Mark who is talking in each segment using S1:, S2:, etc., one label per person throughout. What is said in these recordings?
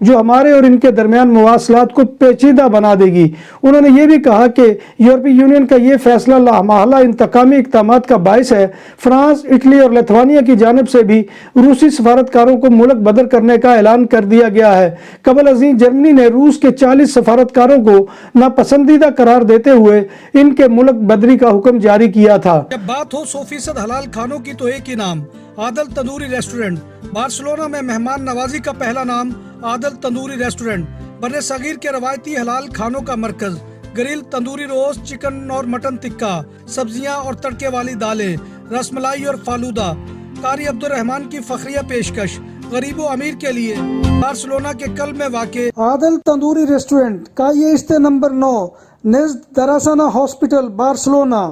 S1: جو ہمارے اور ان کے درمیان مواصلات کو پیچیدہ بنا دے گی۔ انہوں نے یہ بھی کہا کہ یورپی یونین کا یہ فیصلہ لامحالہ انتقامی اقدامات کا باعث ہے۔ فرانس، اٹلی اور لتھوانیا کی جانب سے بھی روسی سفارتکاروں کو ملک بدر کرنے کا اعلان کر دیا گیا ہے۔ قبل ازیں جرمنی نے روس کے 40 سفارتکاروں کو ناپسندیدہ قرار دیتے ہوئے ان کے ملک بدری کا حکم جاری کیا تھا۔
S2: جب بات ہو 100% حلال کھانوں کی تو ایک ہی نام، عادل تندوری ریسٹورنٹ۔ بارسلونا میں مہمان نوازی کا پہلا نام عادل تندوری ریسٹورنٹ، بر صغیر کے روایتی حلال کھانوں کا مرکز۔ گرل، تندوری روسٹ، چکن اور مٹن ٹکا، سبزیاں اور تڑکے والی دالیں، رس ملائی اور فالودہ۔ قاری عبدالرحمان کی فخریہ پیشکش غریب و امیر کے لیے۔ بارسلونا کے قلب میں واقع
S1: عادل تندوری ریسٹورنٹ کا یہ استے نمبر 9 نزد دراسانہ ہاسپٹل، بارسلونا۔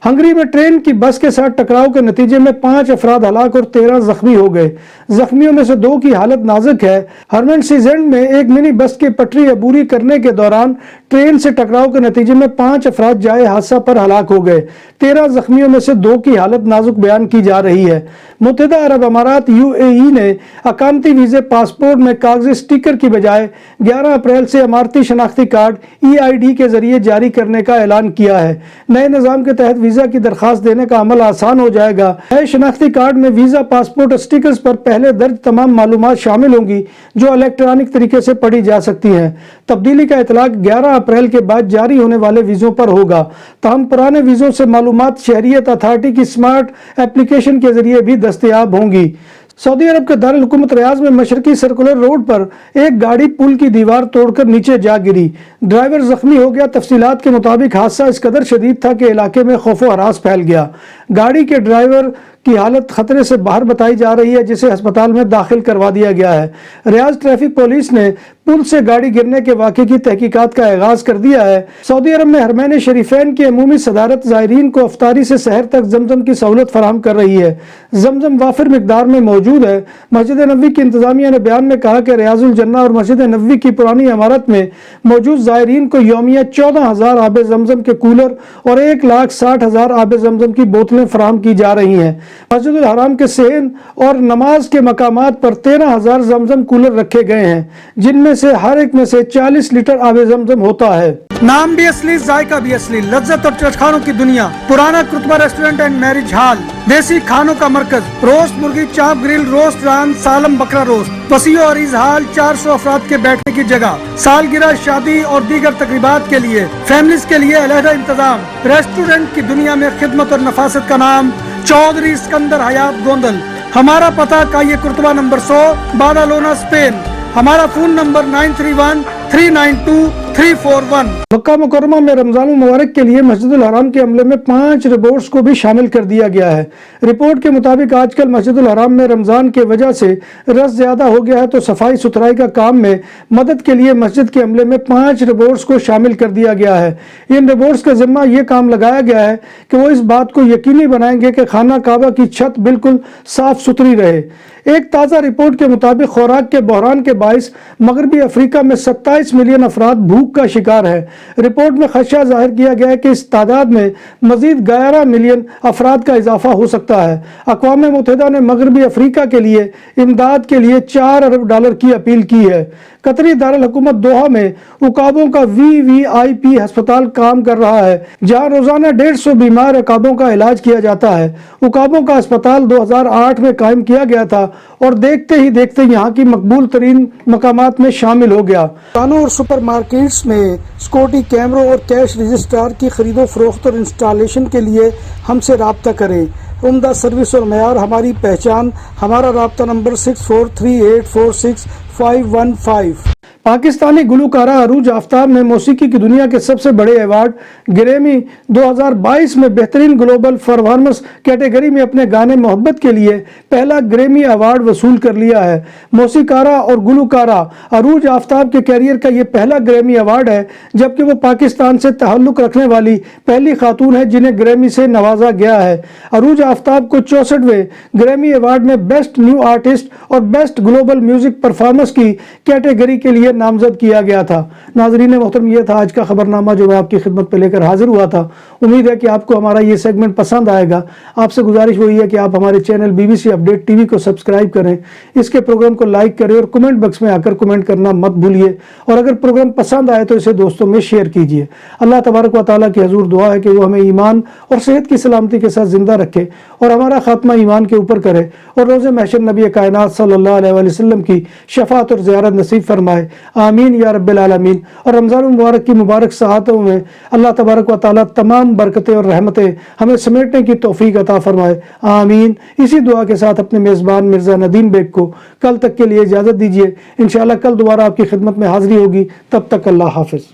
S1: ہنگری میں ٹرین کی بس کے ساتھ ٹکراؤ کے نتیجے میں 5 افراد ہلاک اور 13 زخمی ہو گئے۔ زخمیوں میں سے 2 کی حالت نازک ہے۔ ہرمنڈسیزینڈ میں ایک منی بس کی پٹری عبوری کرنے کے دوران ٹرین سے ٹکراؤ کے نتیجے میں 5 افراد جائے حادثہ پر ہلاک ہو گئے۔ 13 زخمیوں میں سے 2 کی حالت نازک بیان کی جا رہی ہے۔ متحدہ عرب امارات UAE نے اقامتی ویزے پاسپورٹ میں کاغذی سٹیکر کی بجائے 11 اپریل سے اماراتی شناختی کارڈ EID کے ذریعے جاری کرنے کا اعلان کیا ہے۔ نئے نظام کے تحت ویزا کی درخواست دینے کا عمل آسان ہو جائے گا۔ نئے شناختی کارڈ میں ویزا پاسپورٹ سٹیکرز پر پہلے درج تمام معلومات شامل ہوں گی جو الیکٹرانک طریقے سے پڑھی جا سکتی ہیں۔ تبدیلی کا اطلاق 11 اپریل کے بعد جاری ہونے والے ویزوں پر ہوگا، تاہم پرانے ویزوں سے معلومات شہریت اتھارٹی کی سمارٹ ایپلیکیشن کے ذریعے بھی دستیاب ہوں گی۔ سعودی عرب کے دارالحکومت ریاض میں مشرقی سرکولر روڈ پر ایک گاڑی پل کی دیوار توڑ کر نیچے جا گری، ڈرائیور زخمی ہو گیا۔ تفصیلات کے مطابق حادثہ اس قدر شدید تھا کہ علاقے میں خوف و ہراس پھیل گیا۔ گاڑی کے ڈرائیور کی حالت خطرے سے باہر بتائی جا رہی ہے، جسے ہسپتال میں داخل کروا دیا گیا ہے۔ ریاض ٹریفک پولیس نے پل سے گاڑی گرنے کے واقعے کی تحقیقات کا آغاز کر دیا ہے۔ سعودی عرب میں حرمین شریفین کی عمومی صدارت زائرین کو افطاری سے سحر تک زمزم کی سہولت فراہم کر رہی ہے۔ زمزم وافر مقدار میں موجود ہے۔ مسجد نبوی کی انتظامیہ نے بیان میں کہا کہ ریاض الجنہ اور مسجد نبوی کی پرانی عمارت میں موجود زائرین کو یومیہ 14,000 آب زمزم کے کولر اور 1,60,000 آب زمزم کی بوتلیں فراہم کی جا رہی ہیں۔ مسجد الحرام کے صحن اور نماز کے مقامات پر 13,000 زمزم کولر رکھے گئے ہیں، جن میں سے ہر ایک میں سے 40 لیٹر آب زمزم ہوتا ہے۔
S2: نام بھی اصلی، ذائقہ بھی اصلی، لذت اور چٹخانوں کی دنیا۔ پرانا کرتبہ ریسٹورنٹ اینڈ میرج ہال، دیسی کھانوں کا مرکز، روسٹ مرغی، چاپ، گرل، روسٹ ران، سالم بکرا روسٹ، وسیع و عریض ہال، 400 افراد کے بیٹھنے کی جگہ، سالگرہ، شادی اور دیگر تقریبات کے لیے، فیملیز کے لیے علیحدہ انتظام۔ ریسٹورنٹ کی دنیا میں خدمت اور نفاست کا نام چودھری اسکندر حیات گوندل۔ ہمارا پتہ کائیے کرتبہ نمبر 100، بادالونا، اسپین۔ ہمارا فون نمبر 9313923341۔
S1: مکہ مکرمہ میں رمضان المبارک کے لیے مسجد الحرام کے عملے میں 5 ربوٹس کو بھی شامل کر دیا گیا ہے۔ رپورٹ کے مطابق آج کل مسجد الحرام میں رمضان کے وجہ سے رش زیادہ ہو گیا ہے، تو صفائی ستھرائی کا کام میں مدد کے لیے مسجد کے عملے میں 5 ربوٹس کو شامل کر دیا گیا ہے۔ ان ربوٹس کا ذمہ یہ کام لگایا گیا ہے کہ وہ اس بات کو یقینی بنائیں گے کہ خانہ کعبہ کی چھت بالکل صاف ستھری رہے۔ ایک تازہ رپورٹ کے مطابق خوراک کے بحران کے باعث مغربی افریقہ میں 27 ملین افراد بھوک کا شکار ہے۔ رپورٹ میں خدشہ ظاہر کیا گیا ہے کہ اس تعداد میں مزید 11 ملین افراد کا اضافہ ہو سکتا ہے۔ اقوام متحدہ نے مغربی افریقہ کے لیے امداد کے لیے $4 ارب کی اپیل کی ہے۔ قطری دارالحکومت دوحہ میں عقابوں کا VVIP ہسپتال کام کر رہا ہے، جہاں روزانہ 150 بیمار عقابوں کا علاج کیا جاتا ہے۔ عقابوں کا ہسپتال 2008 میں قائم کیا گیا تھا اور دیکھتے ہی دیکھتے یہاں کی مقبول ترین مقامات میں شامل ہو گیا۔ دکانوں اور سپر مارکیٹس میں سیکورٹی کیمروں اور کیش رجسٹرار کی خرید و فروخت اور انسٹالیشن کے لیے ہم سے رابطہ کریں۔ عمدہ سروس اور معیار ہماری پہچان۔ ہمارا رابطہ نمبر 6438465515۔ پاکستانی گلوکارہ عروج آفتاب نے موسیقی کی دنیا کے سب سے بڑے ایوارڈ گریمی 2022 میں بہترین گلوبل پرفارمنس کیٹیگری میں اپنے گانے محبت کے لیے پہلا گریمی ایوارڈ وصول کر لیا ہے۔ موسیقارہ اور گلوکارہ عروج آفتاب کے کیریئر کا یہ پہلا گریمی ایوارڈ ہے، جبکہ وہ پاکستان سے تعلق رکھنے والی پہلی خاتون ہے جنہیں گریمی سے نوازا گیا ہے۔ عروج آفتاب کو 64ویں گریمی ایوارڈ میں بیسٹ نیو آرٹسٹ اور بیسٹ گلوبل میوزک پرفارمنس کی کیٹیگری کے لیے نامزد کیا گیا تھا۔ ناظرین محترم، یہ تھا آج کا خبرنامہ جو میں آپ کی خدمت پہ لے کر حاضر ہوا تھا۔ امید ہے کہ آپ کو ہمارا یہ سیگمنٹ پسند آئے گا۔ آپ سے گزارش وہی ہے کہ آپ ہمارے چینل BBC اپڈیٹ TV کو سبسکرائب کریں، اس کے پروگرام کو لائک کریں اور کمنٹ باکس میں آ کر کمنٹ کرنا مت بھولیے، اور اگر پروگرام پسند آئے تو اسے دوستوں میں شیئر کیجیے۔ اللہ تبارک و تعالیٰ کی حضور دعا ہے کہ وہ ہمیں ایمان اور صحت کی سلامتی کے ساتھ زندہ رکھے اور ہمارا خاتمہ ایمان کے اوپر کرے، اور روز محشر نبی کائنات صلی اللہ علیہ وآلہ وسلم کی شفاعت اور زیارت نصیب فرمائے، آمین یا رب العالمین۔ اور رمضان المبارک کی مبارک ساعتوں میں اللہ تبارک و تعالیٰ تمام برکتیں اور رحمتیں ہمیں سمیٹنے کی توفیق عطا فرمائے، آمین۔ اسی دعا کے ساتھ اپنے میزبان مرزا ندیم بیگ کو کل تک کے لیے اجازت دیجیے، انشاءاللہ کل دوبارہ آپ کی خدمت میں حاضری ہوگی، تب تک اللہ حافظ۔